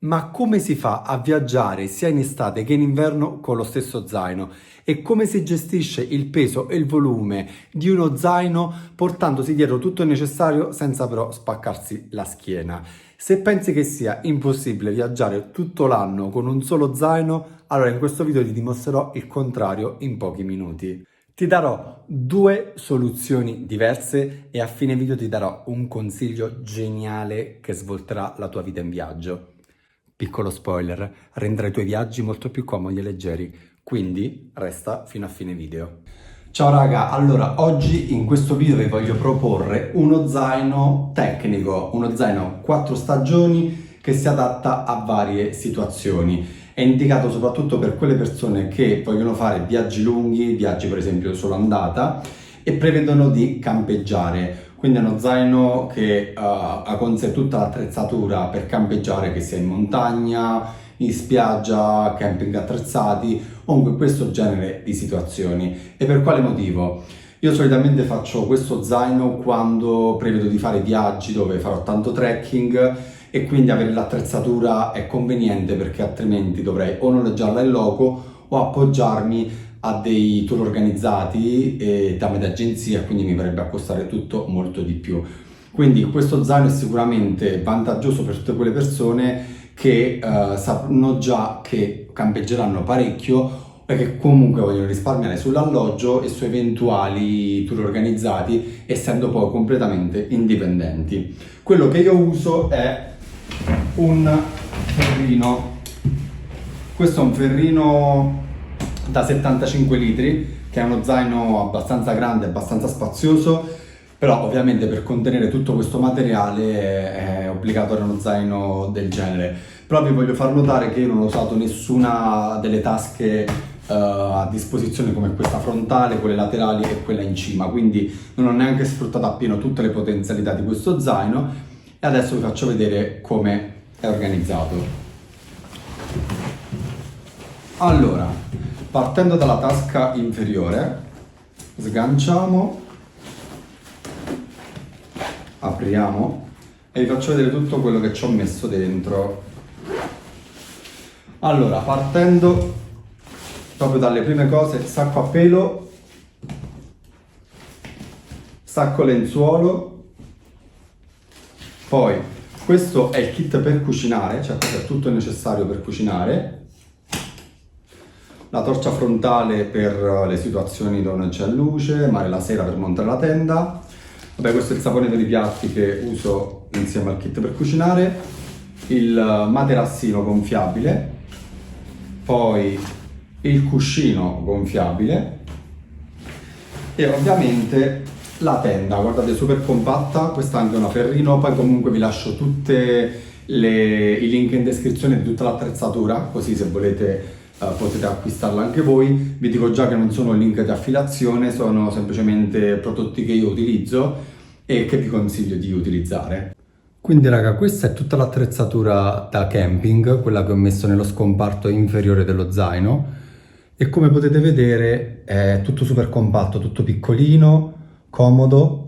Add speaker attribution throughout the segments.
Speaker 1: Ma come si fa a viaggiare sia in estate che in inverno con lo stesso zaino? E come si gestisce il peso e il volume di uno zaino portandosi dietro tutto il necessario senza però spaccarsi la schiena? Se pensi che sia impossibile viaggiare tutto l'anno con un solo zaino, allora in questo video ti dimostrerò il contrario in pochi minuti. Ti darò due soluzioni diverse e a fine video ti darò un consiglio geniale che svolterà la tua vita in viaggio. Piccolo spoiler, renderà i tuoi viaggi molto più comodi e leggeri, quindi resta fino a fine video. Ciao raga, allora oggi in questo video vi voglio proporre uno zaino tecnico, uno zaino 4 stagioni che si adatta a varie situazioni. È indicato soprattutto per quelle persone che vogliono fare viaggi lunghi, viaggi per esempio solo andata e prevedono di campeggiare. Quindi è uno zaino che ha con sé tutta l'attrezzatura per campeggiare, che sia in montagna, in spiaggia, camping attrezzati, o in questo genere di situazioni. E per quale motivo? Io solitamente faccio questo zaino quando prevedo di fare viaggi dove farò tanto trekking e quindi avere l'attrezzatura è conveniente perché altrimenti dovrei o noleggiarla in loco o appoggiarmi a dei tour organizzati tramite agenzia, quindi mi verrebbe a costare tutto molto di più. Quindi questo zaino è sicuramente vantaggioso per tutte quelle persone che sanno già che campeggeranno parecchio e che comunque vogliono risparmiare sull'alloggio e su eventuali tour organizzati, essendo poi completamente indipendenti. Quello che io uso è un ferrino. Questo è un ferrino da 75 litri, che è uno zaino abbastanza grande, abbastanza spazioso, però ovviamente per contenere tutto questo materiale è obbligatorio uno zaino del genere. Però vi voglio far notare che io non ho usato nessuna delle tasche a disposizione come questa frontale, quelle laterali e quella in cima, quindi non ho neanche sfruttato appieno tutte le potenzialità di questo zaino e adesso vi faccio vedere come è organizzato. Allora, partendo dalla tasca inferiore, sganciamo, apriamo e vi faccio vedere tutto quello che ci ho messo dentro. Allora, partendo proprio dalle prime cose, sacco a pelo, sacco lenzuolo, poi questo è il kit per cucinare, cioè questo è tutto il necessario per cucinare. La torcia frontale per le situazioni dove non c'è luce, magari la sera per montare la tenda. Vabbè, questo è il sapone per i piatti che uso insieme al kit per cucinare. Il materassino gonfiabile, poi il cuscino gonfiabile e ovviamente la tenda. Guardate, super compatta, questa è anche una ferrino, poi comunque vi lascio tutti i link in descrizione di tutta l'attrezzatura, così se volete potete acquistarla anche voi. Vi dico già che non sono link di affiliazione, sono semplicemente prodotti che io utilizzo e che vi consiglio di utilizzare. Quindi raga, questa è tutta l'attrezzatura da camping, quella che ho messo nello scomparto inferiore dello zaino e come potete vedere è tutto super compatto, tutto piccolino, comodo.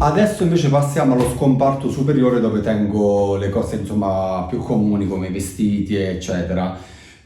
Speaker 1: Adesso invece passiamo allo scomparto superiore dove tengo le cose insomma più comuni come i vestiti eccetera.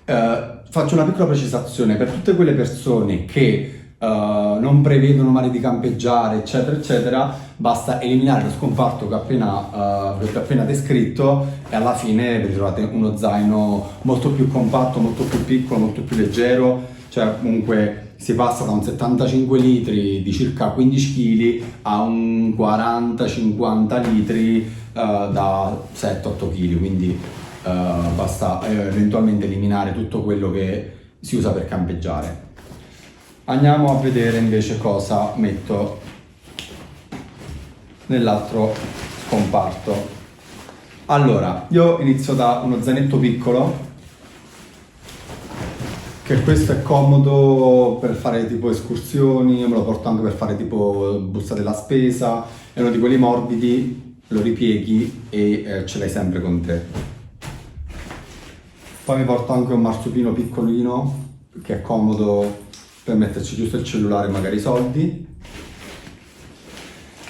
Speaker 1: Faccio una piccola precisazione per tutte quelle persone che non prevedono magari di campeggiare eccetera eccetera, basta eliminare lo scomparto che vi ho appena descritto e alla fine vi trovate uno zaino molto più compatto, molto più piccolo, molto più leggero, cioè comunque si passa da un 75 litri di circa 15 kg a un 40-50 litri da 7-8 kg, quindi basta eventualmente eliminare tutto quello che si usa per campeggiare. Andiamo a vedere invece cosa metto nell'altro scomparto. Allora, io inizio da uno zainetto piccolo, che questo è comodo per fare tipo escursioni, io me lo porto anche per fare tipo busta della spesa, è uno di quelli morbidi, lo ripieghi e ce l'hai sempre con te. Poi mi porto anche un marsupino piccolino che è comodo per metterci giusto il cellulare, magari i soldi.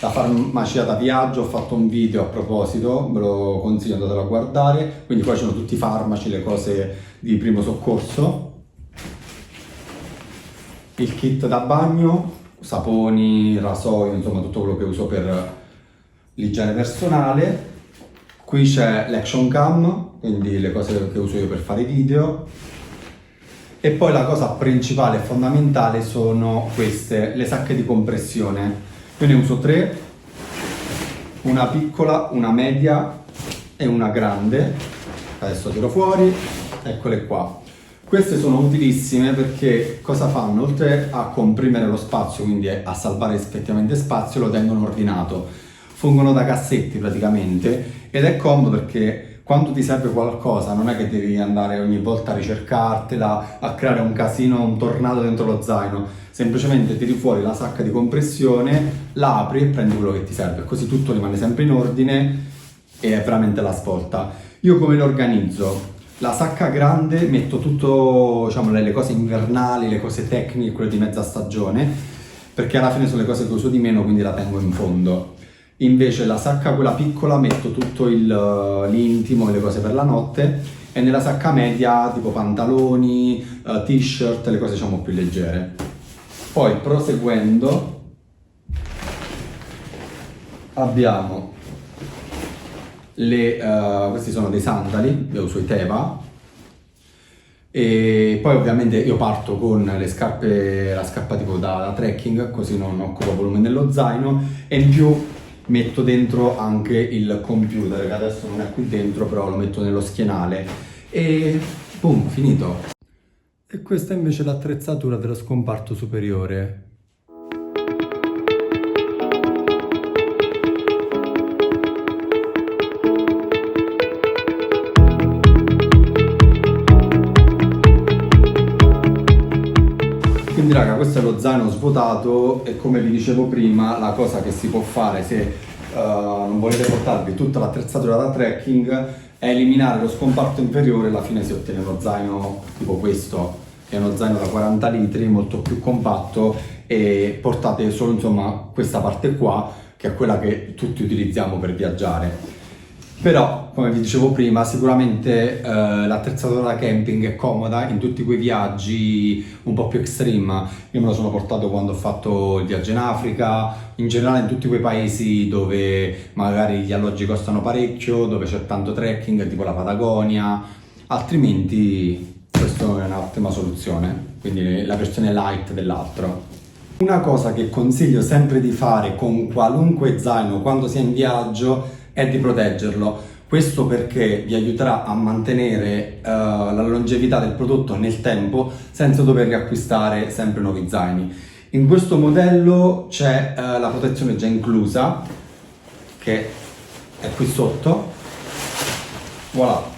Speaker 1: La farmacia da viaggio, ho fatto un video a proposito, ve lo consiglio, andatelo a guardare. Quindi qua ci sono tutti i farmaci, le cose di primo soccorso. Il kit da bagno, saponi, rasoio, insomma tutto quello che uso per l'igiene personale. Qui c'è l'action cam, quindi le cose che uso io per fare i video. E poi la cosa principale e fondamentale sono queste, le sacche di compressione. Io ne uso 3, una piccola, una media e una grande. Adesso tiro fuori, eccole qua. Queste sono utilissime perché cosa fanno? Oltre a comprimere lo spazio, quindi a salvare effettivamente spazio, lo tengono ordinato. Fungono da cassetti praticamente ed è comodo perché quando ti serve qualcosa non è che devi andare ogni volta a ricercartela, a creare un casino, un tornado dentro lo zaino. Semplicemente tiri fuori la sacca di compressione, la apri e prendi quello che ti serve, così tutto rimane sempre in ordine e è veramente la svolta. Io come lo organizzo? La sacca grande metto tutto, diciamo, le cose invernali, le cose tecniche, quelle di mezza stagione, perché alla fine sono le cose che uso di meno, quindi la tengo in fondo. Invece la sacca quella piccola metto tutto l'intimo e le cose per la notte, e nella sacca media tipo pantaloni, t-shirt, le cose diciamo più leggere. Poi proseguendo abbiamo questi sono dei sandali, io uso i Teva, e poi ovviamente io parto con le scarpe, la scarpa tipo da trekking, così non occupo volume nello zaino, e in più metto dentro anche il computer, che adesso non è qui dentro, però lo metto nello schienale e boom, finito. E questa invece è l'attrezzatura dello scomparto superiore. Quindi raga, questo è lo zaino svuotato e come vi dicevo prima, la cosa che si può fare se non volete portarvi tutta l'attrezzatura da trekking è eliminare lo scomparto inferiore, alla fine si ottiene uno zaino tipo questo, che è uno zaino da 40 litri, molto più compatto, e portate solo insomma questa parte qua, che è quella che tutti utilizziamo per viaggiare. Però, come vi dicevo prima, sicuramente l'attrezzatura da camping è comoda in tutti quei viaggi un po' più extreme. Io me lo sono portato quando ho fatto il viaggio in Africa, in generale in tutti quei paesi dove magari gli alloggi costano parecchio, dove c'è tanto trekking, tipo la Patagonia, altrimenti questa è un'ottima soluzione, quindi la versione light dell'altro. Una cosa che consiglio sempre di fare con qualunque zaino quando si è in viaggio è di proteggerlo. Questo perché vi aiuterà a mantenere la longevità del prodotto nel tempo senza dover riacquistare sempre nuovi zaini. In questo modello c'è la protezione già inclusa, che è qui sotto. Voilà.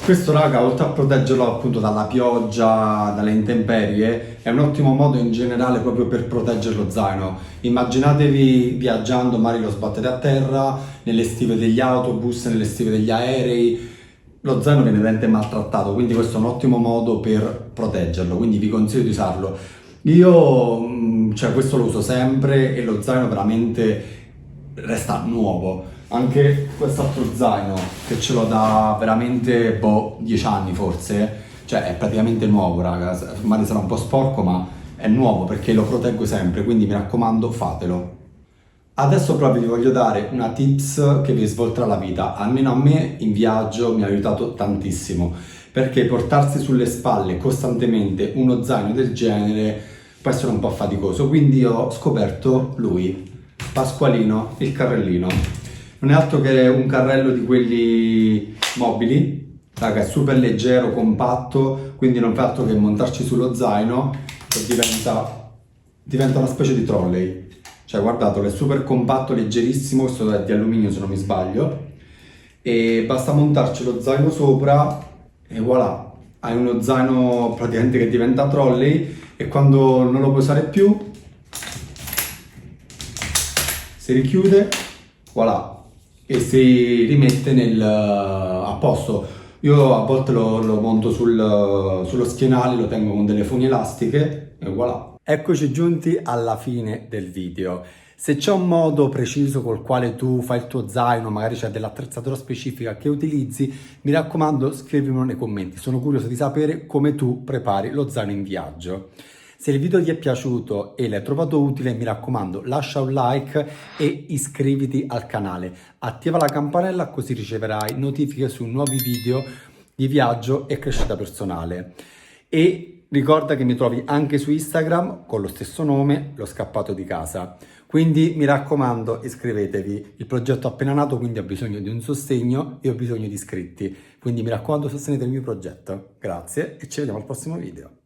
Speaker 1: Questo raga, oltre a proteggerlo appunto dalla pioggia, dalle intemperie, è un ottimo modo in generale proprio per proteggere lo zaino. Immaginatevi viaggiando, magari lo sbattete a terra, nelle stive degli autobus, nelle stive degli aerei, lo zaino viene veramente maltrattato, quindi questo è un ottimo modo per proteggerlo, quindi vi consiglio di usarlo. Io, cioè, questo lo uso sempre e lo zaino veramente resta nuovo. Anche quest'altro zaino che ce l'ho da veramente 10 anni forse, cioè è praticamente nuovo raga, magari sarà un po' sporco ma è nuovo perché lo proteggo sempre, quindi mi raccomando fatelo. Adesso proprio vi voglio dare una tips che vi svolterà la vita, almeno a me in viaggio mi ha aiutato tantissimo, perché portarsi sulle spalle costantemente uno zaino del genere può essere un po' faticoso, quindi ho scoperto lui, Pasqualino, il carrellino. Non è altro che un carrello di quelli mobili, raga, è super leggero, compatto, quindi non fa altro che montarci sullo zaino e diventa una specie di trolley. Cioè guardatelo, è super compatto, leggerissimo, questo è di alluminio se non mi sbaglio, e basta montarci lo zaino sopra e voilà, hai uno zaino praticamente che diventa trolley e quando non lo puoi usare più si richiude, voilà. e si rimette a posto. Io a volte lo monto sullo schienale, lo tengo con delle funi elastiche e voilà. Eccoci giunti alla fine del video. Se c'è un modo preciso col quale tu fai il tuo zaino, magari c'è dell'attrezzatura specifica che utilizzi, mi raccomando scrivimelo nei commenti. Sono curioso di sapere come tu prepari lo zaino in viaggio. Se il video ti è piaciuto e l'hai trovato utile, mi raccomando, lascia un like e iscriviti al canale. Attiva la campanella così riceverai notifiche su nuovi video di viaggio e crescita personale. E ricorda che mi trovi anche su Instagram con lo stesso nome, Lo Scappato di Casa. Quindi mi raccomando, iscrivetevi. Il progetto è appena nato, quindi ho bisogno di un sostegno e ho bisogno di iscritti. Quindi mi raccomando, sostenete il mio progetto. Grazie e ci vediamo al prossimo video.